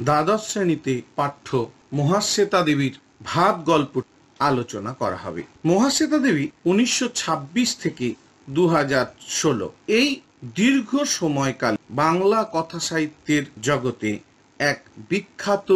দ্বাদশ শ্রেণীতে পাঠ্য মহাশ্বেতা দেবীর ভাত গল্প আলোচনা করা হবে। মহাশ্বেতা দেবী 1926 থেকে 2016 এই দীর্ঘ সময়কাল বাংলা কথা সাহিত্যের জগতে এক বিখ্যাত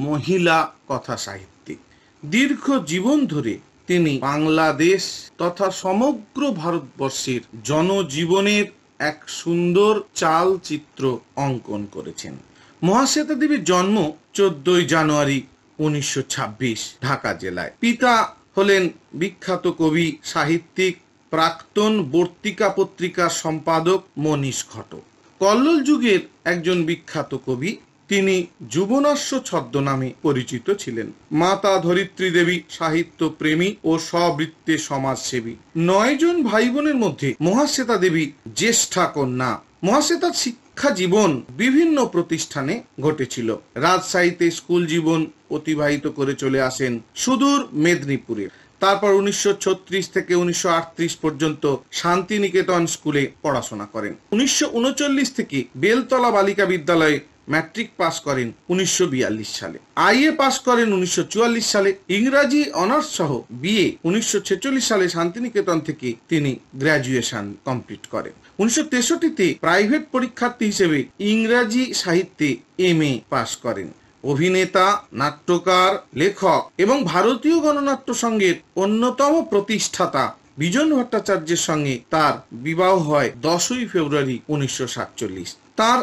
মহিলা কথা সাহিত্যিক। দীর্ঘ জীবন ধরে তিনি বাংলাদেশ তথা সমগ্র ভারতবর্ষের জনজীবনের এক সুন্দর চালচিত্র অঙ্কন করেছেন। মহাশ্বেতা দেবীর জন্ম 14 জানুয়ারি 1926 ঢাকা জেলায়। পিতা হলেন বিখ্যাত কবি সাহিত্যিক প্রাক্তন বর্তিকা পত্রিকার সম্পাদক মনীষ ঘটক। কল্লোল যুগের একজন বিখ্যাত কবি, তিনি যুবনাশ্য ছদ্মনামে পরিচিত ছিলেন। মাতা ধরিত্রী দেবী সাহিত্য প্রেমী ও স্ববৃত্তে সমাজসেবী। 9 জন ভাই বোনের মধ্যে মহাশ্বেতা দেবী জ্যেষ্ঠা কন্যা। মহাশ্বেতার শিক্ষা জীবন বিভিন্ন প্রতিষ্ঠানে ঘটেছিল। রাজশাহীতে স্কুল জীবন অতিবাহিত করে চলে আসেন সুদূর মেদিনীপুরে। তারপর 1936 থেকে 1938 পর্যন্ত শান্তিনিকেতন স্কুলে পড়াশোনা করেন। 1939 থেকে বেলতলা বালিকা বিদ্যালয়ে ম্যাট্রিক পাস করেন 1942 সালে। আইএ পাস করেন 1944 সালে। ইংরাজি অনার্স সহ বিএ 1946 সালে শান্তিনিকেতন থেকে তিনি গ্র্যাজুয়েশন কমপ্লিট করেন। 1963-তে প্রাইভেট পরীক্ষার্থী হিসেবে ইংরাজি সাহিত্যে এমএ পাস করেন। অভিনেতা, নাট্যকার, লেখক এবং ভারতীয় গণনাট্য সংঘের অন্যতম প্রতিষ্ঠাতা বিজন ভট্টাচার্যের সঙ্গে তার বিবাহ হয় 10 ফেব্রুয়ারি 1947। তার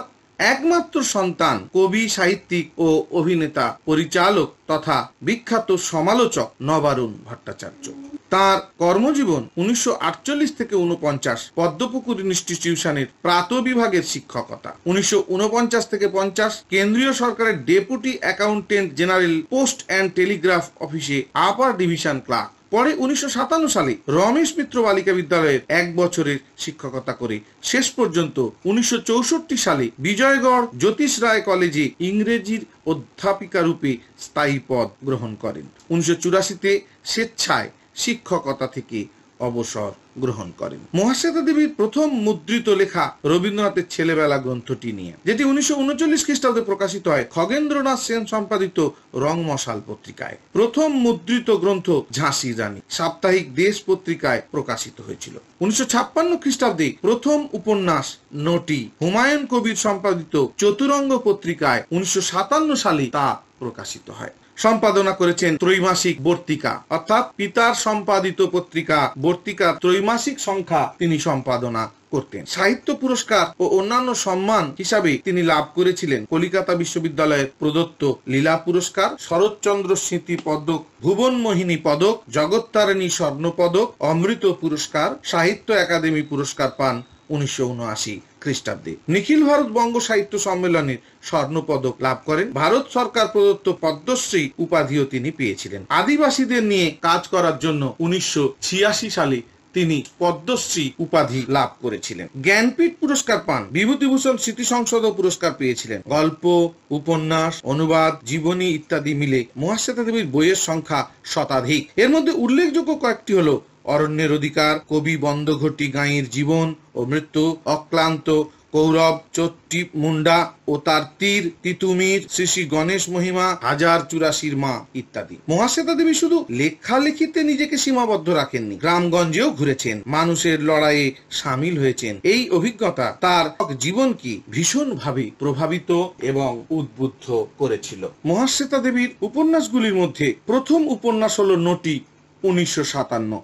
একমাত্র সন্তান কবি, সাহিত্যিক ও অভিনেতা, পরিচালক তথা বিখ্যাত সমালোচক নবারুণ ভট্টাচার্য। তার কর্মজীবন 1948 থেকে 49 পদ্মপুকুর ইনস্টিটিউশনের প্রাত বিভাগের শিক্ষকতা। 1949 থেকে 50 কেন্দ্রীয় সরকারের deputy accountant general post and Telegraph অফিসে আপার ডিভিশন ক্লার্ক। পরে 1957 সালে রমেশ মিত্র বালিকা বিদ্যালয়ের 1 বছরের শিক্ষকতা করে শেষ পর্যন্ত 1964 সালে বিজয়গড় জ্যোতিষ রায় কলেজে ইংরেজির অধ্যাপিকা রূপে স্থায়ী পদ গ্রহণ করেন। 1984-তে স্বেচ্ছায় শিক্ষকতা থেকে অবসর গ্রহণ করেন। মহাশ্বেতা দেবীর প্রথম মুদ্রিত লেখা রবীন্দ্রনাথের ছেলেবেলা গ্রন্থটি নিয়ে, যেটি 1939 খ্রিস্টাব্দে প্রকাশিত হয় খগেন্দ্রনাথ সেন সম্পাদিত রংমশাল পত্রিকায়। প্রথম মুদ্রিত গ্রন্থ ঝাঁসির রানী সাপ্তাহিক দেশ পত্রিকায় প্রকাশিত হয়েছিল। 1956 খ্রিস্টাব্দে প্রথম উপন্যাস নটি হুমায়ুন কবির সম্পাদিত চতুরঙ্গ পত্রিকায় 1957 সালে তা প্রকাশিত হয়। সম্পাদনা করেছেন ত্রৈমাসিক বর্তিকা, অর্থাৎ পিতার সম্পাদিত পত্রিকা বর্তিকার ত্রৈমাসিক সংখ্যা তিনি সম্পাদনা করতেন। সাহিত্য পুরস্কার ও অন্যান্য সম্মান হিসাবে তিনি লাভ করেছিলেন কলিকাতা বিশ্ববিদ্যালয়ের প্রদত্ত লীলা পুরস্কার, শরৎচন্দ্র স্মৃতি পদক, ভুবন মোহিনী পদক, জগত্তারিণী স্বর্ণ পদক, অমৃত পুরস্কার, সাহিত্য একাডেমি পুরস্কার পান 1979 খ্রিস্টাব্দে। নিখিল ভারত বঙ্গ সাহিত্য সম্মেলনের স্বর্ণ পদক লাভ করেন। ভারত সরকার প্রদত্ত পদ্মশ্রী উপাধিও তিনি পেয়েছিলেন। আদিবাসীদের নিয়ে কাজ করার জন্য 1986 সালে তিনি পদ্মশ্রী উপাধি লাভ করেছিলেন। জ্ঞানপীঠ পুরস্কার পান। বিভূতিভূষণ স্মৃতি সংসদ পুরস্কার পেয়েছিলেন। গল্প, উপন্যাস, অনুবাদ, জীবনী ইত্যাদি মিলে মহাশ্বেতা দেবীর বইয়ের সংখ্যা শতাধিক। এর মধ্যে উল্লেখযোগ্য কয়েকটি হলো অরণ্যের অধিকার, কবি বন্ধঘটি গাঁয়ের জীবন ও মৃত্যু, অক্লান্ত, কৌরব, চট্টি মুন্ডা ও তার তীর, তিতুমির, শ্রী শ্রী গণেশ মহিমা, 1084 মা ইত্যাদি। মহাশ্বেতা দেবী শুধু লেখালেখিতে নিজেকে সীমাবদ্ধ রাখেননি, গ্রামগঞ্জেও ঘুরেছেন, মানুষের লড়াইয়ে সামিল হয়েছেন। এই অভিজ্ঞতা তার জীবনকে ভীষণভাবে প্রভাবিত এবং উদ্বুদ্ধ করেছিল। মহাশ্বেতা দেবীর উপন্যাসগুলির মধ্যে প্রথম উপন্যাস হলো নটি 1957।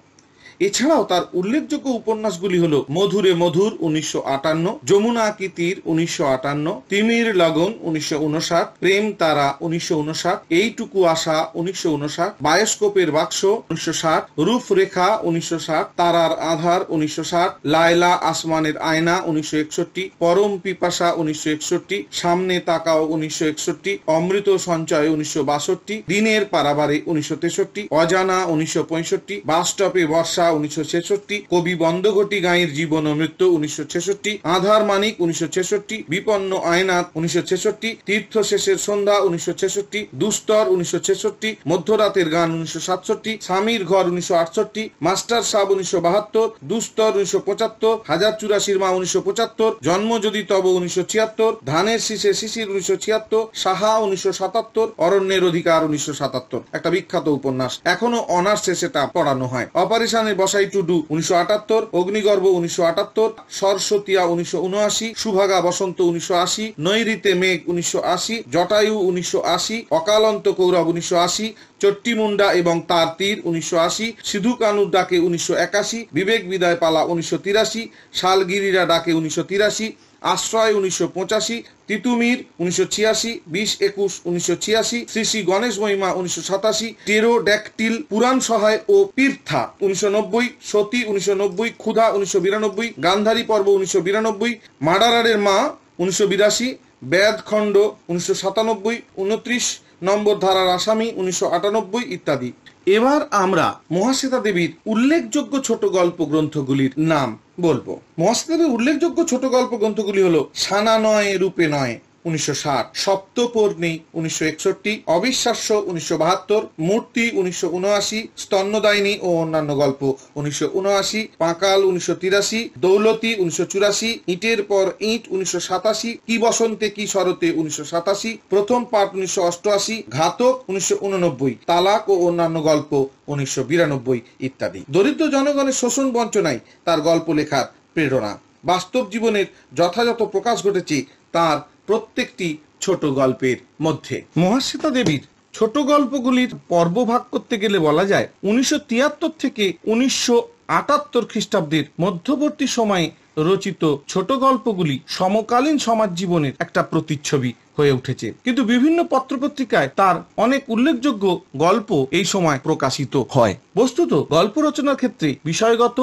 এছাড়াও তার উল্লেখযোগ্য উপন্যাসগুলি হলো মধুরে মধুর 1958, যমুনা কি তীর 1958, তিমির লগন 1959, প্রেম তারা 1959, এইটুকু আশা 1959, বায়োস্কোপের বাক্স 1960, রূপরেখা 1960, তারার আধার 1960, লায়লা আসমানের আয়না 1961, পরম পিপাসা 1961, সামনে তাকাও 1961, অমৃত সঞ্চয় 1962, দিনের পারাবারে 1963, অজানা 1965, বাসস্টপে বর্ষা ধারা 1966, কবি বন্দঘটি গাঁয়ের জীবন ও মৃত্যু 1966, আধার মানিক 1966, বিপন্ন আয়নাথ 1966, তীর্থ শেষের সন্ধ্যা 1966, দুস্তর 1966, মধ্যরাতের গান 1967, স্বামীর ঘর 1968, মাস্টার সাহেব 1972, দুস্তর 1975, হাজার চুরাশির মা 1975, জন্ম যদি তব 1976, ধানের শীষে শিশির 1976, সাহা 1977, অরণ্যের অধিকার 1977, একটা বিখ্যাত উপন্যাস। এখনো অনার্সে সেটা পড়ানো হয়। অপারেশনে বসাই টুডু 1978, অগ্নিগর্ভ 1978, সরস্বতিয়া 1979, সুভাগা বসন্ত 1980, নৈরিতে মেঘ 1980, জটায়ু 1980, অকালন্ত কৌরব 1980, চট্টিমুন্ডা এবং তার তীর 1980, সিধু কানুর ডাকে 1981, বিবেক বিদায় পালা 1983, শালগিরিরা ডাকে 1983, আশ্রয় 1985, তিতুমির 1986, 20-21 1986, শ্রী শ্রী গণেশ মহিমা 1987, টেরোড্যাকটিল, পুরাণ সহায় ও পীর্থা 1990, সতী 1990, ক্ষুধা 1992, গান্ধারী পর্ব 1992, মার্ডারারের মা 1982, বেদখণ্ড 1997, 29 নম্বর ধারার আসামি 1998 ইত্যাদি। এবার আমরা মহাশ্বেতা দেবীর উল্লেখযোগ্য ছোট গল্প গ্রন্থগুলির নাম বলবো। মহাশ্বেতা দেবীর উল্লেখযোগ্য ছোট গল্প গ্রন্থগুলি হলো সানা নয় রূপে নয় 1960, সপ্তপর্ণী 1961, অবিশ্বাস্য 1972, মূর্তি 1979, স্তন্যদায়িনী ও অন্যান্য গল্প 1979, পাঁকাল 1983, দৌলতি 1984, ইটের পর ইট 1987, কি বসন্তে কি শরতে 1987, প্রথম পাঠ 1988, ঘাতক 1989, তালাক ও অন্যান্য গল্প 1992 ইত্যাদি। দরিদ্র জনগণের শোষণ বঞ্চনায় তার গল্প লেখার প্রেরণা। বাস্তব জীবনের যথাযথ প্রকাশ ঘটেছে তার প্রত্যেকটি ছোট গল্পের মধ্যে। মহাশ্বেতা দেবীর ছোট গল্পগুলির পর্ব ভাগ করতে গেলে বলা যায় 1973 থেকে 1978 খ্রিস্টাব্দের মধ্যবর্তী সময়ে রচিত ছোট গল্পগুলি সমকালীন সমাজ জীবনের একটা প্রতিচ্ছবি হয়ে উঠেছে। কিন্তু বিভিন্ন পত্রপত্রিকায় তার অনেক উল্লেখযোগ্য গল্প এই সময় প্রকাশিত হয়। বস্তুত গল্প রচনার ক্ষেত্রে বিষয়গত,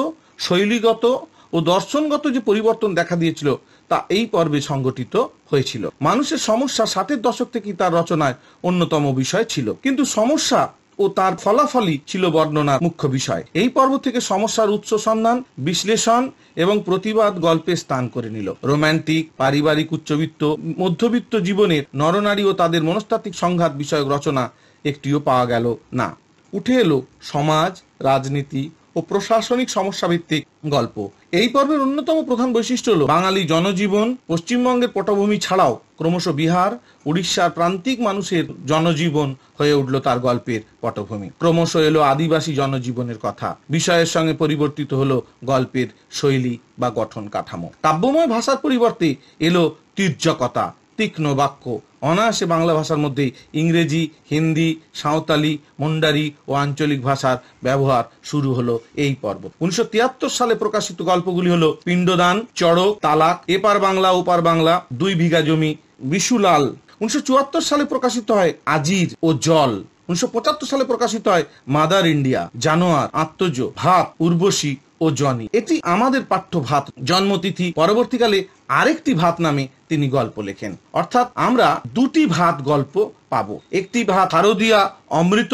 শৈলীগত ও দর্শনগত যে পরিবর্তন দেখা দিয়েছিল তা এই পর্বে সংগঠিত হয়েছিল। মানুষের সমস্যা 60-এর দশক থেকেই তার রচনায় অন্যতম বিষয় ছিল, কিন্তু সমস্যা ও তার ফলাফলই ছিল বর্ণনার মুখ্য বিষয়। এই পর্ব থেকে সমস্যার উৎস সন্ধান, বিশ্লেষণ এবং প্রতিবাদ গল্পে স্থান করে নিল। রোমান্টিক, পারিবারিক, উচ্চবিত্ত, মধ্যবিত্ত জীবনের নরনারী ও তাদের মনস্তাত্ত্বিক সংঘাত বিষয়ক রচনা একটিও পাওয়া গেল না। উঠে এলো সমাজ, রাজনীতি ও প্রশাসনিক সমস্যা ভিত্তিক গল্প। এই পর্বের অন্যতম প্রধান বৈশিষ্ট্য হলো বাঙালি জনজীবন পশ্চিমবঙ্গের পটভূমি ছাড়াও ক্রমশ বিহার, উড়িষ্যার প্রান্তিক মানুষের জনজীবন হয়ে উঠল তার গল্পের পটভূমি। ক্রমশ এলো আদিবাসী জনজীবনের কথা। বিষয়ের সঙ্গে পরিবর্তিত হলো গল্পের শৈলী বা গঠন কাঠামো। কাব্যময় ভাষার পরিবর্তে এলো তির্যকতা, তীক্ষ্ণ বাক্য। অনায়াসে বাংলা ভাষার মধ্যে ইংরেজি, হিন্দি, সাঁওতালি, মুন্ডারি ও আঞ্চলিক ভাষার ব্যবহার শুরু হলো এই পর্ব। 1973 সালে প্রকাশিত গল্পগুলি হলো পিণ্ডদান, চড়ক, তালাক, এপার বাংলা ওপার বাংলা, 2 বিঘা জমি, বিশুলাল। 1974 সালে প্রকাশিত হয় আজির ও জল। 1975 সালে প্রকাশিত হয় মাদার ইন্ডিয়া, জানোয়ার, আত্মজ, ভাত, উর্বশী ও জনি। এটি আমাদের পাঠ্য ভাত জন্মতিথি। পরবর্তীকালে আরেকটি ভাত নামে তিনি গল্প লেখেন। অর্থাৎ আমরা 2টি ভাত গল্প পাবো। একটি ভাত শারদীয়া অমৃত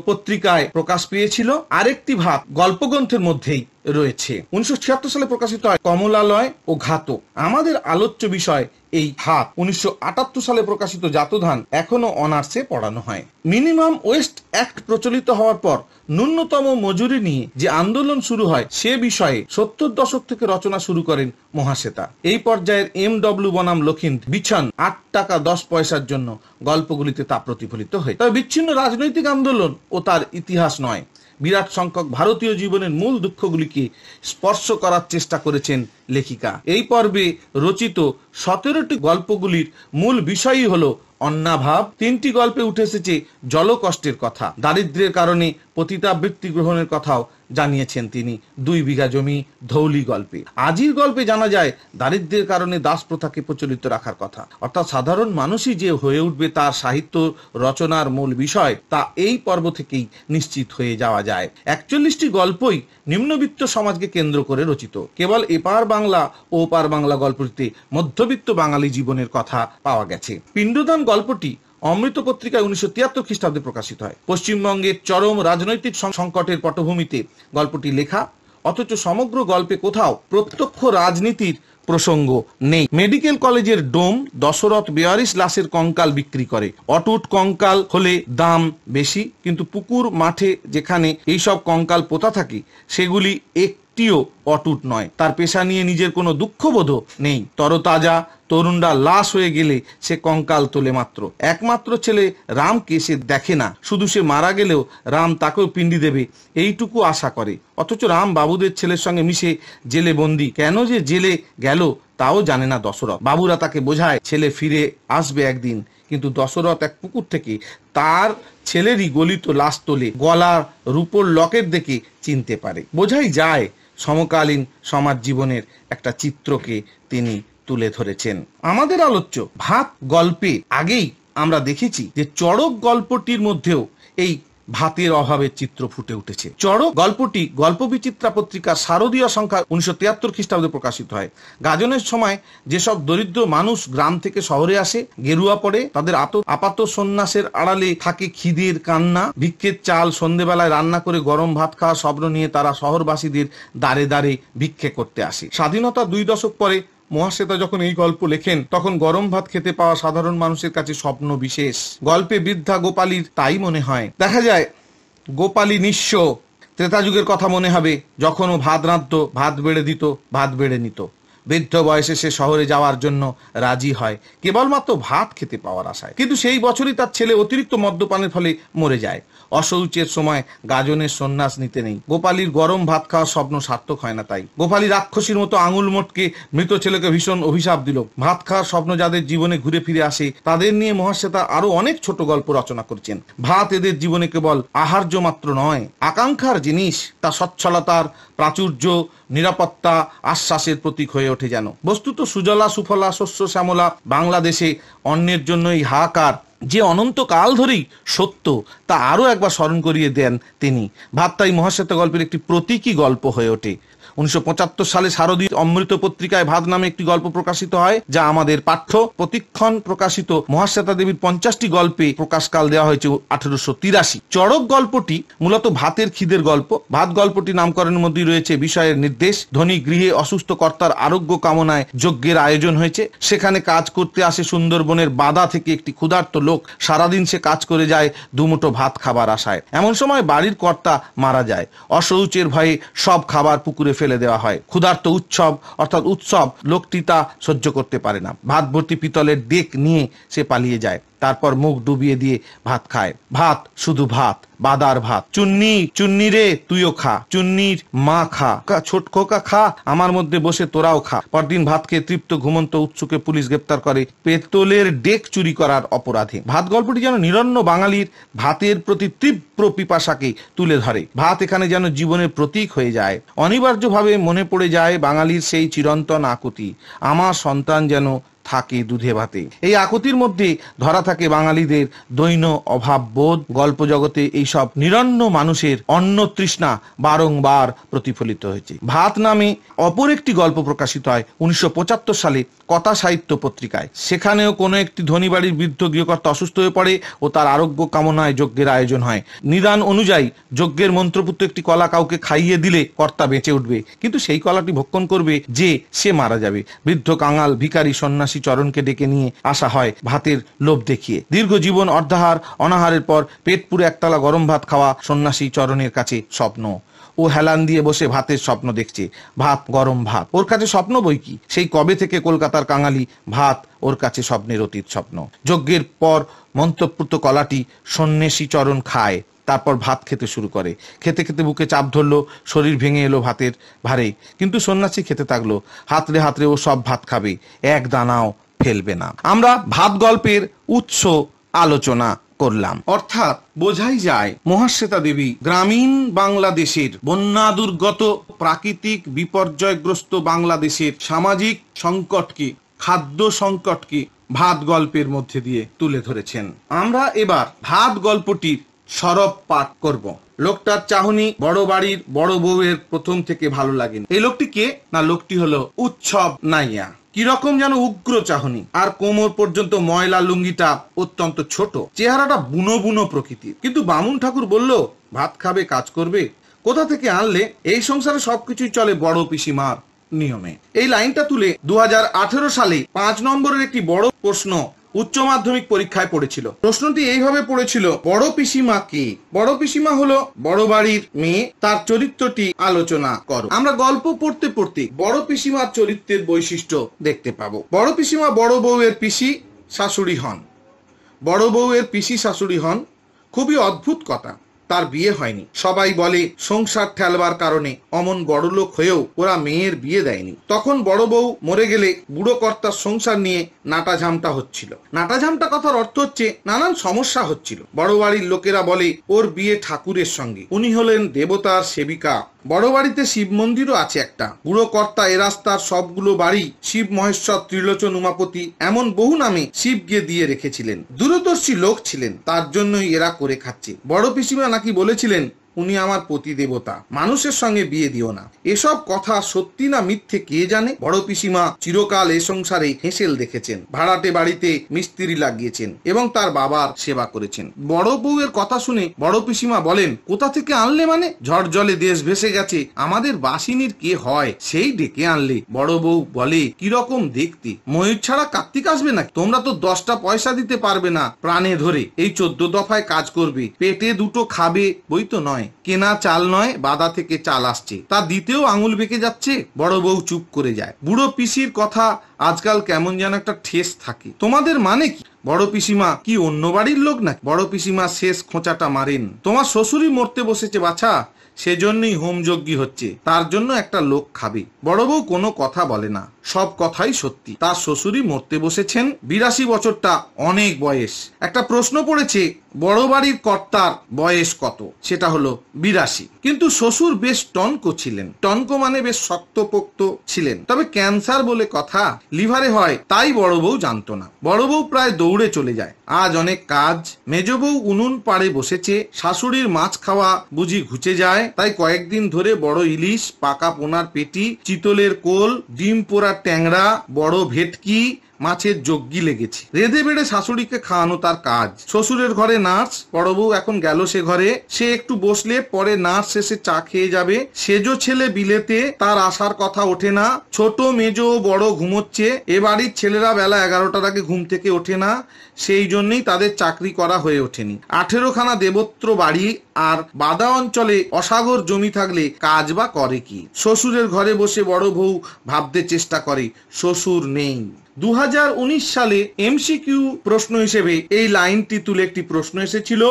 পত্রিকায় প্রকাশ পেয়েছিল, আরেকটি ভাত গল্পগ্রন্থের মধ্যেই রয়েছে। 1976 সালে প্রকাশিত হয় কমলালয় ও ঘাতক। আমাদের আলোচ্য বিষয় এই ভাত। 1978 সালে প্রকাশিত জাতধান এখনো অনার্সে পড়ানো হয়। মিনিমাম ওয়েস্ট অ্যাক্ট প্রচলিত হওয়ার পর ন্যূনতম মজুরি নিয়ে যে আন্দোলন শুরু হয় সে বিষয়ে 70 দশক থেকে রচনা শুরু করেন মহাশ্বেতা। এই পর্যায়ের MW বনাম লক্ষিন্দ বিছান 8 টাকা 10 পয়সার জন্য গল্পগুলিতে তা প্রতিফলিত হয়। তবে বিচ্ছিন্ন রাজনৈতিক আন্দোলন ও তার ইতিহাস নয়, বিরাট সংখ্যক ভারতীয় জীবনের মূল দুঃখগুলিকে স্পর্শ করার চেষ্টা করেছেন লেখিকা। এই পর্বে রচিত 17টি গল্পগুলির মূল বিষয়ই হলো অন্নাভাব। 3টি গল্পে উঠে এসেছে জলকষ্টের কথা, দারিদ্র্যের কারণে পতিতাবৃত্তি গ্রহণের কথাও জানিয়েছেন তিনি 2 বিঘা জমি, ধৌলি গল্পে। আজির গল্পে জানা যায় দারিদ্র্যের কারণে দাস প্রথাকে প্রচলিত রাখার কথা। অর্থাৎ সাধারণ মানুষই যে হয়ে উঠবে তার সাহিত্য রচনার মূল বিষয় তা এই পর্ব থেকেই নিশ্চিত হয়ে যাওয়া যায়। 41টি গল্পই নিম্নবিত্ত সমাজকে কেন্দ্র করে রচিত। কেবল এপার বাংলা ও ওপার বাংলা গল্পটিতে মধ্যবিত্ত বাঙালি জীবনের কথা পাওয়া গেছে। পিণ্ডদান গল্পটি অমৃত পত্রিকায় 1973 খ্রিস্টাব্দে প্রকাশিত হয়। পশ্চিমবঙ্গের চরম রাজনৈতিক সংকটের পটভূমিতে গল্পটি লেখা। অথচ সমগ্র গল্পে কোথাও প্রত্যক্ষ রাজনীতির প্রসঙ্গ নেই। মেডিকেল কলেজের ডোম দশরথ 42 লাশের কঙ্কাল বিক্রি করে। অটুট কঙ্কাল হলে দাম বেশি, কিন্তু পুকুর মাঠে যেখানে এইসব কঙ্কাল পোতা থাকে সেগুলি একটিও অটুট নয়। তার পেশা নিয়ে নিজের কোনো দুঃখবোধ নেই। তরতাজা তরুণরা লাশ হয়ে গেলে সে কঙ্কাল তোলে মাত্র। একমাত্র ছেলে রামকে সে দেখে না, শুধু সে মারা গেলেও রাম তাকেও পিণ্ডি দেবে এইটুকু আশা করে। অথচ রাম বাবুদের ছেলের সঙ্গে মিশে জেলে বন্দি। কেন যে জেলে গেল তাও জানে না দশরথ। বাবুরা তাকে বোঝায় ছেলে ফিরে আসবে একদিন, কিন্তু দশরথ এক পুকুর থেকে তার ছেলেরই গলিত লাশ তোলে। গলার রূপোর লকেট দেখে চিনতে পারে। বোঝাই যায় সমকালীন সমাজ জীবনের একটা চিত্রকে তিনি তুলে ধরেছেন। আমাদের আলোচ্য ভাত গল্পে আগেই আমরা দেখেছি যে চড়ক গল্পটির মধ্যেও এই ভাতের অভাবের চিত্র ফুটে উঠেছে। চড়ক গল্পটি গল্প বিচিত্রা পত্রিকার শারদীয় সংখ্যা 1973 খ্রিস্টাব্দে প্রকাশিত হয়। গাজনের সময় যেসব দরিদ্র মানুষ গ্রাম থেকে শহরে আসে, গেরুয়া পড়ে, তাদের আপাত সন্ন্যাসের আড়ালে থাকে খিদের কান্না, ভিক্ষের চাল সন্ধেবেলায় রান্না করে গরম ভাত খাওয়ার স্বপ্ন নিয়ে তারা শহরবাসীদের দ্বারে দ্বারে ভিক্ষে করতে আসে। স্বাধীনতা 2 দশক পরে মহাশ্বেতা যখন এই গল্প লেখেন তখন গরম ভাত খেতে পাওয়া সাধারণ মানুষের কাছে স্বপ্ন বিশেষ। গল্পে বৃদ্ধা গোপালীর তাই মনে হয়। দেখা যায় গোপালী নিঃস্ব। ত্রেতা যুগের কথা মনে হবে, যখন ও ভাত রাঁধত, ভাত বেড়ে দিত, ভাত বেড়ে নিত। বৃদ্ধ বয়সে সে শহরে যাওয়ার জন্য রাজি হয় কেবলমাত্র ভাত খেতে পাওয়ার আশায়। কিন্তু সেই বছরই তার ছেলে অতিরিক্ত মদ্যপানের ফলে মরে যায়। অশৌচের সময় গাজনের সন্ন্যাস নিতে নেই। গোপালীর গরম ভাত খাওয়ার স্বপ্ন সার্থক হয় না। তাই গোপালী রাক্ষসীর মতো আঙুল মোটকে মৃত ছেলেকে ভীষণ অভিশাপ দিল। ভাত খাওয়ার স্বপ্ন যাদের জীবনে ঘুরে ফিরে আসে তাদের নিয়ে মহাশ্বেতা আরো অনেক ছোট গল্প রচনা করেছেন। ভাত এদের জীবনে কেবল আহার্য মাত্র নয়, আকাঙ্ক্ষার জিনিস। তা সচ্ছলতার, প্রাচুর্য, নিরাপত্তা, আশ্বাসের প্রতীক হয়ে ওঠে যেন। বস্তুত সুজলা সুফলা শস্য শ্যামলা বাংলাদেশে অন্যের জন্য এই হাহাকার যে অনন্তকাল ধরেই সত্য, তা আরো একবার স্মরণ করিয়ে দেন তিনি। ভাত তাই মহাশ্বেতা গল্পের একটি প্রতীকী গল্প হয়ে ওঠে। 1975 সালে শারদীয় অমৃত পত্রিকায় ভাত নামে একটি গল্প প্রকাশিত হয়, যা আমাদের পাঠ্য। প্রতিক্ষণ প্রকাশিত মহাশ্বেতা দেবীর 50টি গল্পে প্রকাশকাল দেওয়া হয়েছে 1883। চড়ক গল্পটি মূলত ভাতের খিদের গল্প। ভাত গল্পটি নামকরণের মধ্যেই রয়েছে বিষয়ের নির্দেশ। ধনী গৃহে অসুস্থ কর্তার আরোগ্য কামনায় যজ্ঞের আয়োজন হয়েছে। সেখানে কাজ করতে আসে সুন্দরবনের বাদা থেকে একটি ক্ষুধার্ত লোক। সারাদিন সে কাজ করে যায় দুমুঠো ভাত খাবার আশায়। এমন সময় বাড়ির কর্তা মারা যায়। অশৌচের ভয়ে সব খাবার পুকুরে ফেলে দেওয়া হয়। ক্ষুধার্ত উৎসব লোকটি তা সহ্য করতে পারে না। ভাত ভর্তি পিতলের ডেক নিয়ে সে পালিয়ে যায়। তারপর মুখ ডুবিয়ে দিয়ে ভাত খায়। ভাত, শুধু ভাত, বাদার ভাত। চুন্নি রে তুইও খা, চুন্নির মা খা, ছোট খোকা খা, আমার মধ্যে বসে তোরাও খা। পরদিন ভাত খেয়ে তৃপ্ত ঘুমন্ত উৎসুকে পুলিশ গ্রেপ্তার করে পেতলের ডেক চুরি করার অপরাধে। ভাত গল্পটি যেন নিরন্ন বাঙালির ভাতের প্রতি তীব্র পিপাসাকে তুলে ধরে। ভাত এখানে যেন জীবনের প্রতীক হয়ে যায়। অনিবার্যভাবে মনে পড়ে যায় বাঙালির সেই চিরন্তন আকুতি, আমার সন্তান যেন থাকে দুধে ভাতে। এই আকুতির মধ্যে ধরা থাকে বাঙালিদের দৈন অভাব বোধ। গল্প জগতে এইসব নিরন্ন মানুষের অন্ন তৃষ্ণা বারংবার প্রতিফলিত হয়েছে। ভাত নামে অপর একটি গল্প প্রকাশিত হয় 1975 সালে কথা সাহিত্য পত্রিকায়। সেখানেও কোনো একটি ধনী বাড়ির বৃদ্ধ গৃহকর্তা অসুস্থ হয়ে পড়ে ও তার আরোগ্য কামনায় যজ্ঞের আয়োজন হয়। নিদান অনুযায়ী যজ্ঞের মন্ত্রপুত্র একটি কলা কাউকে খাইয়ে দিলে কর্তা বেঁচে উঠবে, কিন্তু সেই কলাটি ভক্ষণ করবে যে সে মারা যাবে। বৃদ্ধ কাঙাল ভিখারি সন্ন্যাসী চরণকে ডেকে নিয়ে আসা হয় ভাতের লোভ দেখিয়ে। দীর্ঘ জীবন অর্ধাহার অনাহারের পর পেট পুরে একতলা গরম ভাত খাওয়া সন্ন্যাসী চরণের কাছে স্বপ্ন। ও হেলান দিয়ে বসে ভাতের স্বপ্ন দেখছে। ভাত, গরম ভাত ওর কাছে স্বপ্ন বই কি। সেই কবে থেকে কলকাতার কাঙালি ভাত ওর কাছে স্বপ্নের অতীত স্বপ্ন। যজ্ঞের পর মন্ত্রপুত কলাটি সন্ন্যাসী চরণ খায়, তারপর ভাত খেতে শুরু করে। খেতে খেতে বুকে চাপ ধরলো, শরীর ভেঙে এলো ভাতের ভারে। কিন্তু সন্ন্যাসী খেতে থাকলো। হাতড়ে হাতড়ে ও সব ভাত খাবে, এক দানাও ফেলবে না। আমরা ভাত গল্পের উৎস আলোচনা করলাম। অর্থাৎ বোঝাই যায় মহাশ্বেতা দেবী গ্রামীণ বাংলাদেশের বন্যা দুর্গত প্রাকৃতিক বিপর্যয়গ্রস্ত বাংলাদেশের সামাজিক সংকটকে, খাদ্য সংকটকে ভাত গল্পের মধ্যে দিয়ে তুলে ধরেছেন। আমরা এবার ভাত গল্পটির সরব পাঠ করব। লোকটার চাহনি বড় বাড়ির বড় বউয়ের প্রথম থেকে ভালো লাগেনি। এই লোকটি কে না, লোকটি হলো উৎসব নাইয়া। কিরকম যেন উগ্র চাহনি, আর কোমর পর্যন্ত ময়লা লুঙ্গিটা অত্যন্ত ছোট, চেহারাটা বুনো বুনো প্রকৃতির। কিন্তু বামুন ঠাকুর বলল ভাত খাবে, কাজ করবে, কোথা থেকে আনলে? এই সংসারে সবকিছুই চলে বড় পিসিমার নিয়মে। এই লাইনটা তুলে 2018 সালে 5 নম্বরের একটি বড় প্রশ্ন উচ্চ মাধ্যমিক পরীক্ষায় পড়েছিল। প্রশ্নটি এইভাবে পড়েছিল, বড় পিসিমা কে? বড় পিসিমা হলো বড় বাড়ির মেয়ে, তার চরিত্রটি আলোচনা করো। আমরা গল্প পড়তে পড়তে বড় পিসিমার চরিত্রের বৈশিষ্ট্য দেখতে পাবো। বড় পিসিমা বড় বউয়ের পিসি শাশুড়ি হন। বড় বউয়ের পিসি শাশুড়ি হন। খুবই অদ্ভুত কথা, তার বিয়ে হয়নি। সবাই বলে সংসার ঠেলবার কারণে অমন বড়লোক হয়েও ওরা মেয়ের বিয়ে দেয়নি। তখন বড় বউ মরে গেলে বুড়ো কর্তার সংসার নিয়ে নাটাঝামটা হচ্ছিল। নাটাঝামটা কথার অর্থ হচ্ছে নানান সমস্যা হচ্ছিল। বড় বাড়ির লোকেরা বলে ওর বিয়ে ঠাকুরের সঙ্গে, উনি হলেন দেবতার সেবিকা। বড় বাড়িতে শিব মন্দিরও আছে একটা। বুড়ো কর্তা এ রাস্তার সবগুলো বাড়ি শিব মহেশ্বর ত্রিলোচন উমাপতি এমন বহু নামে শিবকে দিয়ে রেখেছিলেন। দূরদর্শী লোক ছিলেন, তার জন্যই এরা করে খাচ্ছে। বড় পিসিমা নাকি বলেছিলেন উনি আমার পতি দেবতা, মানুষের সঙ্গে বিয়ে দিও না। এসব কথা সত্যি না মিথ্যে কে জানে। বড় পিসিমা চিরকাল এ সংসারে হেঁসেল দেখেছেন, ভাড়াটে বাড়িতে মিস্ত্রি লাগিয়েছেন এবং তার বাবার সেবা করেছেন। বড় বউয়ের কথা শুনে বড় পিসিমা বলেন, কোথা থেকে আনলে মানে? ঝড় জলে দেশ ভেসে গেছে, আমাদের বাসিনীর কে হয় সেই ডেকে আনলে। বড় বউ বলে, কিরকম দেখতে? ময়ূর ছাড়া কার্তিক আসবে না? তোমরা তো 10টা পয়সা দিতে পারবে না প্রাণে ধরে, এই 14 দফায় কাজ করবে, পেটে দুটো খাবে বই তো নয়। কেনা চাল নয়, বাদা থেকে চাল আসছে, তা দিতেও আঙুল বেঁকে যাচ্ছে। বড় বউ চুপ করে যায়। বুড়ো পিসির কথা আজকাল কেমন যেন একটা ঠেস থাকে। তোমাদের মানে কি? বড় পিসিমা কি অন্য বাড়ির লোক নাকি? বড় পিসিমা শেষ খোঁচাটা মারেন, তোমার শ্বশুরই মরতে বসেছে বাছা, সেজন্যই হোমযজ্ঞী হচ্ছে, তার জন্য একটা লোক খাবে। বড় বউ কোনো কথা বলে না, সব কথাই সত্যি। তার শ্বশুরই মরতে বসেছেন। 82 বছরটা অনেক বয়স। একটা প্রশ্ন পড়েছে, বড় বাড়ির কর্তার বয়স কত? সেটা হলো 82। কিন্তু শ্বশুর বেশ টনক ছিলেন। টনক মানে বেশ শক্তপোক্ত ছিলেন। তবে ক্যান্সার বলে কথা, লিভারে হয়, তাই বড় বউ জানতো না। বড় বউ প্রায় দৌড়ে চলে যায়। আজ অনেক কাজ। মেজ বউ উনুন পাড়ে বসেছে, শাশুড়ির মাছ খাওয়া বুঝি ঘুচে যায়, তাই কয়েকদিন ধরে বড় ইলিশ, পাকা পোনার পেটি, চিতলের কোল, ডিম পোড়া ট্যাংরা, বড় ভেটকি, মাছের যজ্ঞি লেগেছে। রেঁধে বেড়ে শাশুড়িকে খাওয়ানো তার কাজ। শ্বশুরের ঘরে নার্স, বড় বউ এখন গেল সে ঘরে। সে একটু বসলে পরে নার্স শেষে চা খেয়ে যাবে। সেজো ছেলে বিলেতে, তার আসার কথা ওঠে না। ছোট মেজ বড় ঘুমোচ্ছে। এ বাড়ির ছেলেরা বেলা 11টার আগে ঘুম থেকে ওঠে না, সেই জন্যই তাদের চাকরি করা হয়ে ওঠেনি। 18খানা দেবত্র বাড়ি আর বাদা অঞ্চলে অসাগর জমি থাকলে কাজ বা করে কি? শ্বশুরের ঘরে বসে বড় বউ ভাবতে চেষ্টা করে, শ্বশুর নেই। 2019 সালে এমসিকিউ প্রশ্ন হিসেবে এই লাইনটি তুলে একটি প্রশ্ন এসেছিল,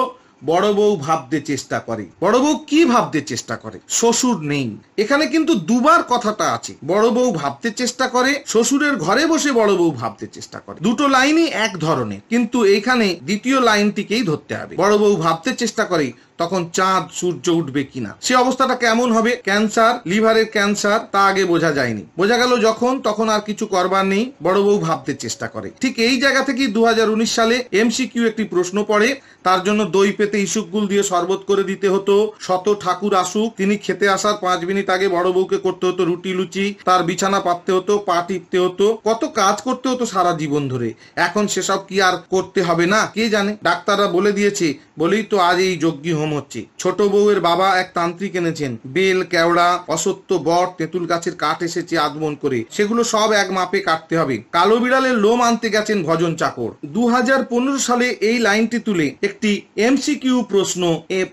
বড় বউ ভাবতে চেষ্টা করে। বড় বউ কি ভাবতে চেষ্টা করে? শ্বশুর নেই। এখানে কিন্তু দুবার কথাটা আছে। বড় বউ ভাবতে চেষ্টা করে, শ্বশুরের ঘরে বসে বড় বউ ভাবতে চেষ্টা করে। দুটো লাইনই এক ধরনের, কিন্তু এইখানে দ্বিতীয় লাইনটিকেই ধরতে হবে। বড় বউ ভাবতে চেষ্টা করে তখন চাঁদ সূর্য উঠবে কিনা, সে অবস্থাটা কেমন হবে। ক্যান্সার, লিভারের ক্যান্সার, তা আগে বোঝা যায়নি। বোঝা গেল যখন, তখন আর কিছু করবার নেই, বড় বউ ভাবতে চেষ্টা করে। ঠিক এই জায়গা থেকেই 2019 সালে এমসিকিউ একটি প্রশ্ন পড়ে। তার জন্য দই পেতে ইসুকগুল দিয়ে শরবত করে দিতে হতো। শত ঠাকুর আসুক, তিনি খেতে আসার 5 মিনিট আগে বড় বউকে করতে হতো রুটি লুচি, তার বিছানা পাততে হতো, পা টিপতে হতো, কত কাজ করতে হতো সারা জীবন ধরে। এখন সেসব কি আর করতে হবে না? কে জানে। ডাক্তাররা বলে দিয়েছে বলেই তো আজ এই যজ্ঞী হোম হচ্ছে। ছোট বউয়ের বাবা এক তান্ত্রিক এনেছেন। বেল, কেওড়া, অসত্য, বট, তেঁতুল গাছের কাঠ এসেছে আগমন করে, সেগুলো সব এক মাপে কাটতে হবে। কালো বিড়ালের লোম আনতে গেছেন ভজন চাকর। 2015 সালে এই লাইনটি তুলে একটি এমসিকিউ প্রশ্ন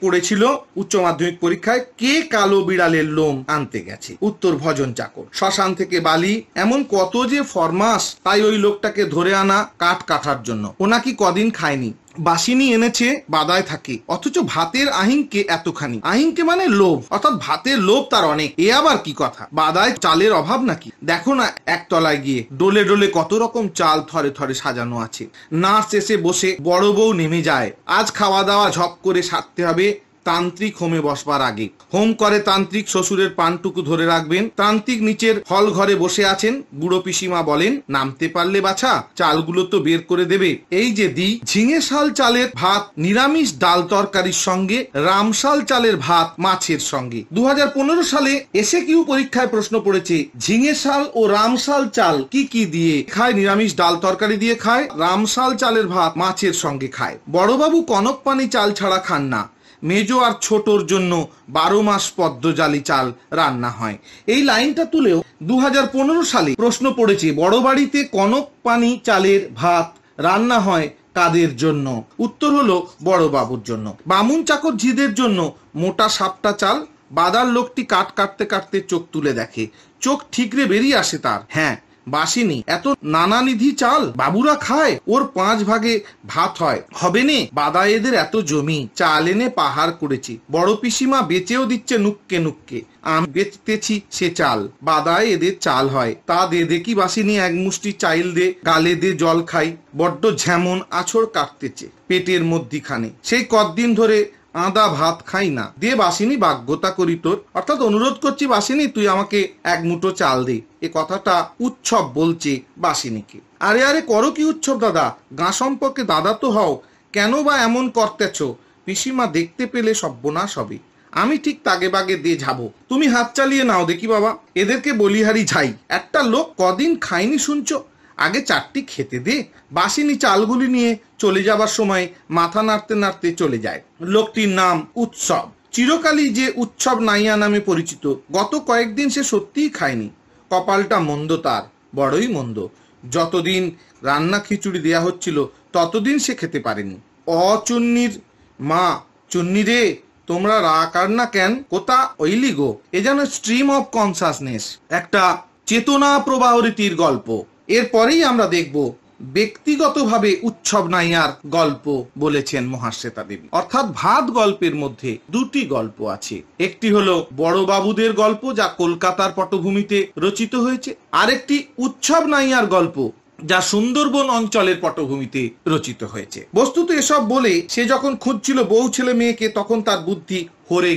পড়েছিল উচ্চ মাধ্যমিক পরীক্ষায়, কে কালো বিড়ালের লোম আনতে গেছে? উত্তর, ভজন চাকর। শ্মশান থেকে বালি, এমন কত যে ফরমাস, তাই ওই লোকটাকে ধরে আনা কাঠ কাটার জন্য। ও নাকি কদিন খায়নি, বাসিনী এনেছে, বাদায় থাকে, অথচ ভাতের আহিংকে এতখানি। আহিংকে মানে লোভ, অর্থাৎ ভাতের লোভ তার অনেক। এ আবার কি কথা? বাদায় চালের অভাব নাকি? দেখো না একতলায় গিয়ে ডোলে ডোলে কত রকম চাল থরে থরে সাজানো আছে। নার্স এসে বসে, বড় বউ নেমে যায়। আজ খাওয়া দাওয়া ঝপ করে সারতে হবে। তান্ত্রিক হোমে বসবার আগে হোম করে তান্ত্রিক, শ্বশুরের পানটুকু ধরে রাখবেন। তান্ত্রিক নিচের হল ঘরে বসে আছেন। বুড়ো পিসিমা বলেন, নামতে পারলে বাছা, চালগুলো তো বের করে দেবে। এই যে দি, ঝিঙে শাল চালের ভাত নিরামিষ ডাল তরকারির সঙ্গে, রামশাল চালের ভাত মাছের সঙ্গে। 2015 সালে এসএকিউ পরীক্ষায় প্রশ্ন পড়েছে, ঝিঙে শাল ও রামশাল চাল কি কি দিয়ে খায়? নিরামিষ ডাল তরকারি দিয়ে খায়, রামশাল চালের ভাত মাছের সঙ্গে খায়। বড়বাবু কনক পানি চাল ছাড়া খান না। মেজ আর ছোটর জন্য 12 মাস পদ্মজালি চাল রান্না হয়। এই লাইনটা তুলেও 2015 সালে প্রশ্ন পড়েছে, বড় বাড়িতে কনক পানি চালের ভাত রান্না হয় কাদের জন্য? উত্তর হলো বড় বাবুর জন্য। বামুন চাকর ঝিদের জন্য মোটা সাপটা চাল। বাদার লোকটি কাটতে কাটতে চোখ তুলে দেখে, চোখ ঠিকরে বেরিয়ে আসে তার, হ্যাঁ বাসিনি, এত নানানিধি চাল বাবুরা খায়, ওর 5 ভাগে ভাত হয়, হবে নে বাদা এদের এত জমি, চাল এনে পাহাড় করেছি, বড় পিসিমা বেচেও দিচ্ছে নুক্কে নুক্কে, আমি বেচতেছি সে চাল, বাদায় এদের চাল হয়, তা দে দেখি বাসিনি, এক মুষ্টি চাইল দে, গালে দে জল খাই, বড্ড ঝেমন আছড় কাটতেছে পেটের মধ্যিখানে, সেই কতদিন ধরে আদা ভাত খাই না, দে বাসিনি বাগ্যতা করি তোর, অর্থাৎ অনুরোধ করছি বাসিনি তুই আমাকে এক মুঠো চাল দে। এ কথাটা উৎসব বলছে বাসিনীকে। আরে আরে করো কি উৎসব দাদা, গা সম্পর্কে দাদা তো হও, কেন বা এমন করতেছ? পিসিমা দেখতে পেলে সর্বনাশ হবে, আমি ঠিক তাগে বাগে দিয়ে যাবো, তুমি হাত চালিয়ে নাও দেখি বাবা, এদেরকে বলিহারি যাই, একটা লোক কদিন খায়নি শুনছো, আগে 4টি খেতে দে। বাসিনী চালগুলি নিয়ে চলে যাবার সময় মাথা নাড়তে নাড়তে চলে যায়। লোকটির নাম উৎসব, চিরকালই যে উৎসব নাইয়া নামে পরিচিত। গত কয়েকদিন সে সত্যিই খায়নি, কপালটা মন্দ তার, বড়ই মন্দ। যতদিন রান্না খিচুড়ি দেয়া হচ্ছিল ততদিন সে খেতে পারেনি। অচুন্নির মা, চুন্নি রে তোমরা রাগ আর না কেন, কোথা ওইলি গো? এ যেন স্ট্রিম অফ কনসাসনেস, একটা চেতনা প্রবাহ রীতির গল্প। এরপরেই আমরা দেখব ব্যক্তিগতভাবে উৎসব নাইয়ার গল্প বলেছেন মহাশ্বেতা দেবী। অর্থাৎ ভাত গল্পের মধ্যে 2টি গল্প আছে, একটি হলো বড় বাবুদের গল্প যা কলকাতার পটভূমিতে রচিত হয়েছে, আরেকটি উৎসব নাইয়ার গল্প যা সুন্দরবন অঞ্চলের পটভূমিতে রচিত হয়েছে। বস্তুত এসব বলে সে যখন খুঁজছিল বউ ছেলে মেয়েকে, তখন তার বুদ্ধি হরে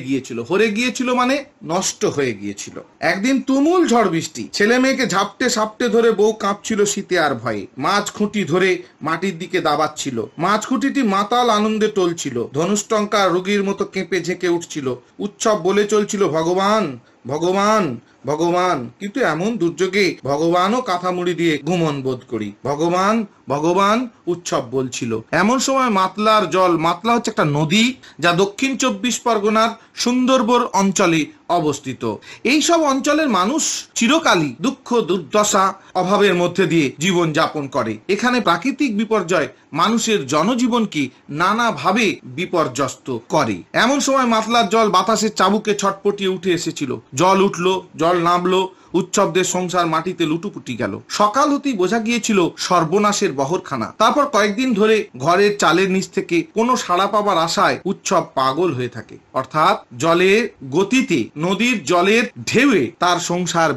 গিয়েছিল মানে নষ্ট হয়ে গিয়েছিল। একদিন তুমুল ঝড় বৃষ্টি, ছেলে মেয়েকে ঝাপটে সাপটে ধরে বউ কাঁপছিল শীতে আর ভয়ে, মাছ খুঁটি ধরে মাটির দিকে দাবাচ্ছিল, মাছ খুঁটিটি মাতাল আনন্দে টলছিল, ধনুষ্টঙ্কার রোগীর মতো কেঁপে ঝেঁকে উঠছিল। উৎসব বলে চলছিল ভগবান ভগবান ভগবান, কিন্তু এমন দুর্যোগে ভগবানও কাঁথা মুড়ি দিয়ে ঘুমন বোধ করি, ভগবান ভগবান উৎসব বলছিল। এমন সময় মাতলার জল, মাতলা হচ্ছে একটা নদী যা দক্ষিণ 24 পরগনার সুন্দরবন অঞ্চলে অবস্থিত। এই সব অঞ্চলের মানুষ চিরকালই দুঃখ দুর্দশা অভাবের মধ্যে দিয়ে জীবন যাপন করে। এখানে প্রাকৃতিক বিপর্যয় মানুষের জনজীবনকে নানাভাবে বিপর্যস্ত করে। এমন সময় মাতলার জল বাতাসের চাবুকে ছটপটিয়ে উঠে এসেছিল, জল উঠলো জল নামলো, উৎসবদের সংসার মাটিতে লুটুপুটি গেল। সকাল হতেই বোঝা গিয়েছিল সর্বনাশের বহরখানা। তারপর কয়েকদিন ধরে ঘরের চালের নিচ থেকে কোনো সাড়া পাবার আশায় উৎসব পাগল হয়ে থাকে, অর্থাৎ জলের গতিতে, নদীর জলের ঢেউয়ে তার সংসার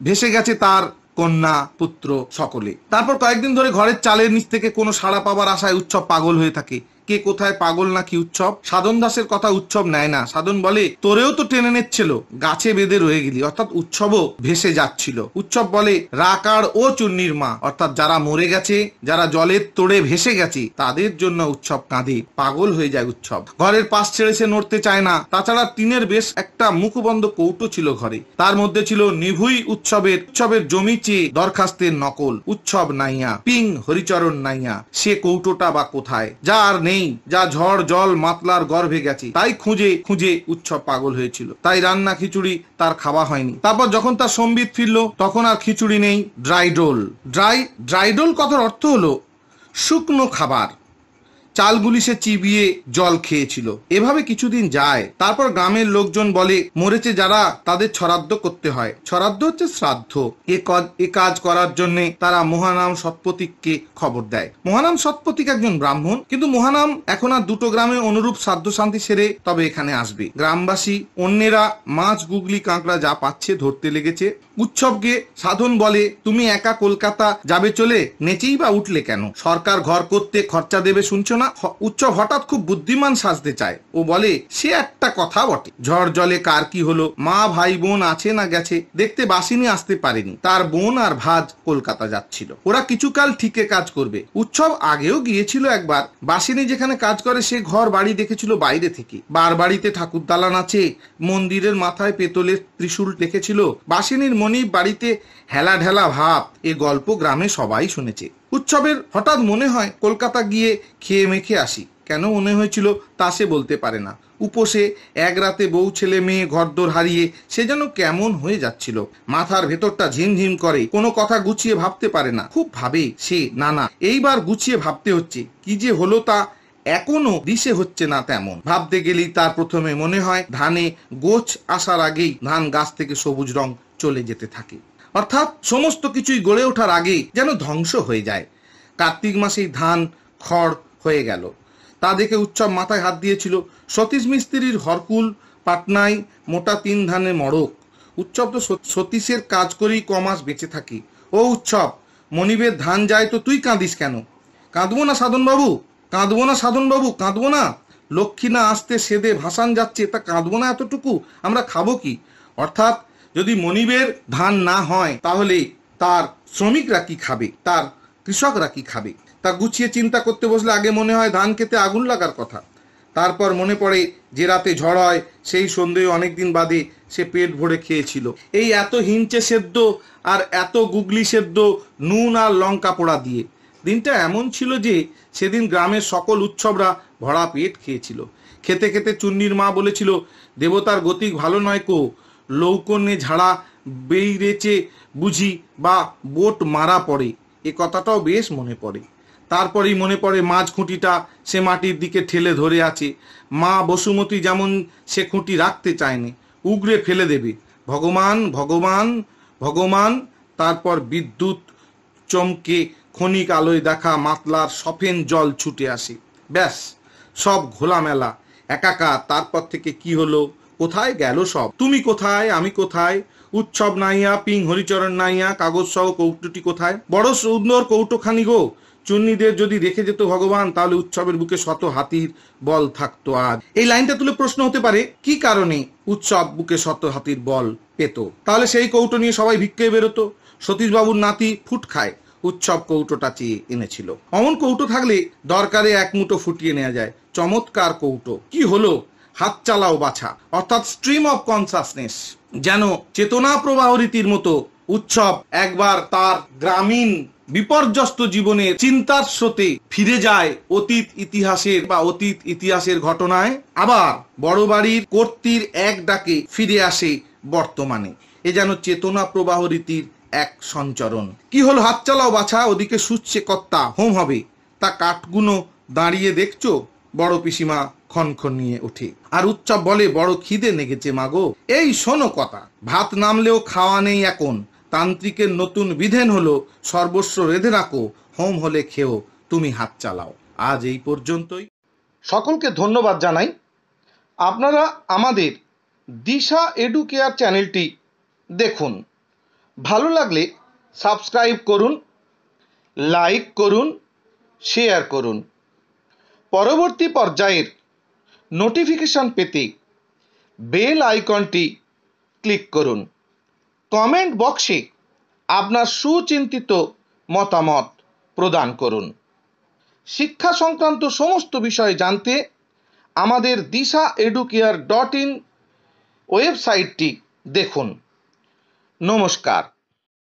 ভেসে গেছে তার কন্যা পুত্র সকলে। তারপর কয়েকদিন ধরে ঘরের চালের নিচ থেকে কোনো সাড়া পাবার আশায় উৎসব পাগল হয়ে থাকে। কে কোথায় পাগল নাকি উৎসব? সাধন দাসের কথা উৎসব নেয় না। সাধন বলে তোরেও তো টেনে নিচ্ছিল, গাছে বেঁধে রয়ে গেলি, অর্থাৎ উৎসবও ভেসে যাচ্ছিল। উৎসব বলে রাকার ও চুন্নির মা, অর্থাৎ যারা মরে গেছে, যারা জলের তোড়ে ভেসে গেছে, তাদের জন্য উৎসব কাঁদে, পাগল হয়ে যায় উৎসব। ঘরের পাশ ছেড়ে সে নড়তে চায় না। তাছাড়া টিনের বেশ একটা মুখবন্ধ কৌটো ছিল ঘরে, তার মধ্যে ছিল নিভুই উৎসবের জমি চেয়ে দরখাস্তের নকল। উৎসব নাইয়া, পিং হরিচরণ নাইয়া, সে কৌটোটা বা কোথায়? যা আর নেই, যা ঝড় জল মাতলার গর্ভে গেছে, তাই খুঁজে খুঁজে উৎসব পাগল হয়েছিল। তাই রান্না খিচুড়ি তার খাওয়া হয়নি। তারপর যখন তার সম্বিত ফিরল, তখন আর খিচুড়ি নেই, ড্রাইডোল। ড্রাইডোল কথার অর্থ হলো শুকনো খাবার। চালগুলি সে চিবিয়ে জল খেয়েছিল। এভাবে কিছুদিন যায়। তারপর গ্রামের লোকজন বলে মরেছে যারা, তাদের ছরাদ্দ করতে হয়। ছরাদ্দ হচ্ছে শ্রাদ্ধ। এ কাজ করার জন্য তারা মহানাম সৎপতিককে খবর দেয়। মহানাম সৎপতিক একজন ব্রাহ্মণ, কিন্তু মহানাম এখন আর 2টো গ্রামে অনুরূপ শ্রাদ্ধ শান্তি সেরে তবে এখানে আসবে। গ্রামবাসী অন্যেরা মাছ গুগলি কাঁকড়া যা পাচ্ছে ধরতে লেগেছে। উৎসবকে সাধন বলে তুমি একা কলকাতা যাবে চলে, নেচেই বা উঠলে কেন? সরকার ঘর করতে খরচা দেবে শুনছো না? উৎসব হঠাৎ খুব বুদ্ধিমান সাজতে চায়। ও বলে সে একটা কথা বটে, ঝড় জলে কার কি হলো, মা ভাই বোন আছে না গেছে, দেখতে বাসিনী আসতে পারেনি, তার বোন আর ভাজ কলকাতা যাচ্ছিল, ওরা কিছুকাল ঠিকে কাজ করবে। উৎসব আগেও গিয়েছিল একবার। বাসিনী যেখানে কাজ করে সে ঘর বাড়ি দেখেছিল বাইরে থেকে। বার বাড়িতে ঠাকুর দালান আছে, মন্দিরের মাথায় পেতলের ত্রিশূল দেখেছিল। বাসিনীর মনিব বাড়িতে হেলা ঢেলা ভাব। এ গল্প গ্রামে সবাই শুনেছে। উৎসবের হঠাৎ মনে হয় কলকাতা গিয়ে খেয়ে মেখে আসি। কেন মনে হয়েছিল তা সে বলতে পারে না। উপসে এক রাতে বউ ছেলে মেয়ে ঘরদোর হারিয়ে সে যেন কেমন হয়ে যাচ্ছিল। মাথার ভেতরটা ঝিমঝিম করে, কোনো কথা গুছিয়ে ভাবতে পারে না। খুব ভাবে সে, না এইবার গুছিয়ে ভাবতে হচ্ছে। কি যে হলো তা এখনো দিশে হচ্ছে না তেমন। ভাবতে গেলেই তার প্রথমে মনে হয় ধানে গোছ আসার আগেই ধান গাছ থেকে সবুজ রং চলে যেতে থাকে, অর্থাৎ সমস্ত কিছুই গড়ে ওঠার আগেই যেন ধ্বংস হয়ে যায়। কার্তিক মাসেই ধান খড় হয়ে গেল, তা দেখে উৎসব মাথায় হাত দিয়েছিল। সতীশ মিস্ত্রির হরকুল পাটনায় মোটা 3 ধানের মড়ক। উৎসব তো সতীশের কাজ করেই কমাস বেঁচে থাকি। ও উৎসব, মনিবের ধান যায় তো তুই কাঁদিস কেন? কাঁদবো না সাধনবাবু, কাঁদবো না সাধনবাবু, কাঁদবো না। লক্ষ্মী না আসতে সেদে ভাসান যাচ্ছে, তা কাঁদবো না এতটুকু? আমরা খাবো কি? অর্থাৎ যদি মনিবের ধান না হয় তাহলে তার শ্রমিকরা কি খাবে, তার কৃষকরা কি খাবে? তা গুছিয়ে চিন্তা করতে বসলে আগে মনে হয় ধান খেতে আগুন লাগার কথা। তারপর মনে পড়ে যে রাতে ঝড় হয় সেই সন্ধে অনেকদিন বাদে সে পেট ভরে খেয়েছিল এই এত হিঞ্চে সেদ্ধ আর এত গুগলি সেদ্ধ, নুন আর লঙ্কা পোড়া দিয়ে। দিনটা এমন ছিল যে সেদিন গ্রামের সকল উৎসবরা ভরা পেট খেয়েছিল। খেতে খেতে চুন্নির মা বলেছিল, দেবতার গতিক ভালো নয় কো, লৌকনে ঝাড়া বেইরেছে বুঝি বা বোট মারা পড়ে। এ কথাটাও বেশ মনে পড়ে। তারপরেই মনে পড়ে মাঝ খুঁটিটা সে মাটির দিকে ঠেলে ধরে আছে। মা বসুমতী যেমন সে খুঁটি রাখতে চায়নি, উগড়ে ফেলে দেবে। ভগবান ভগবান ভগবান। তারপর বিদ্যুৎ চমকে ক্ষণিক আলোয় দেখা মাতলার সফেন জল ছুটে আসে। ব্যাস, সব ঘোলামেলা, একাকার। তারপর থেকে কি হলো, কোথায় গেল সব? তুমি কোথায়, আমি কোথায়? উৎসব নাইয়া, পিং হরিচরণ নাইয়া, কাগজ সহ কৌটোটি কোথায়? বড় সুন্দর কৌটোখানি গো। চুন্নিদের যদি রেখে যেত ভগবান, তাহলে উৎসবের বুকে শত হাতির বল থাকতো। আজ এই লাইনটা তুলে প্রশ্ন হতে পারে, কি কারণে উৎসব বুকে শত হাতির বল পেত? তাহলে সেই কৌটো নিয়ে সবাই ভিক্ষে বেরোতো। সতীশবাবুর নাতি ফুট খায়, উৎসব কৌটোটা চেয়ে এনেছিল। অমন কৌটো থাকলে দরকারে এক মুঠো ফুটিয়ে নেওয়া যায়। চমৎকার কৌটো। কি হলো? হাত চালাও বাছা, অর্থাৎ স্ট্রিম অফ কনসাসনেস। যেন চেতনা প্রবাহ রীতির মতো উৎসব একবার তার গ্রামীণ বিপর্যস্ত জীবনের চিন্তার স্রোতে ফিরে যায় অতীত ইতিহাসের ঘটনায়। আবার বড় বাড়ির কর্ত্রীর এক ডাকে ফিরে আসে বর্তমানে। এ যেন চেতনা প্রবাহ রীতির এক সঞ্চরণ। কি হলো হাত চালাও বাছা, ওদিকে সুচ্ছে কর্তা, হোম হবে। তা কাঠগুলো দাঁড়িয়ে দেখছো? বড় পিসিমা ক্ষণক্ষণ নিয়ে ওঠে। আর উৎসব বলে, বড় খিদে লেগেছে মাগো। এই শোনো কথা, ভাত নামলেও খাওয়া নেই এখন। তান্ত্রিকের নতুন বিধান হলো, সর্বস্ব রেঁধে রাখো, হোম হলে খেও, তুমি হাত চালাও। আজ এই পর্যন্তই। সকলকে ধন্যবাদ জানাই। আপনারা আমাদের দিশা এডুকেয়ার চ্যানেলটি দেখুন। ভালো লাগলে সাবস্ক্রাইব করুন, লাইক করুন, শেয়ার করুন। পরবর্তী পর্যায়ের নোটিফিকেশন পেতে বেল আইকনটি ক্লিক করুন। কমেন্ট বক্সে আপনার সুচিন্তিত মতামত প্রদান করুন। শিক্ষা সংক্রান্ত সমস্ত বিষয় জানতে আমাদের dishaeducare.in ওয়েবসাইটটি দেখুন। নমস্কার।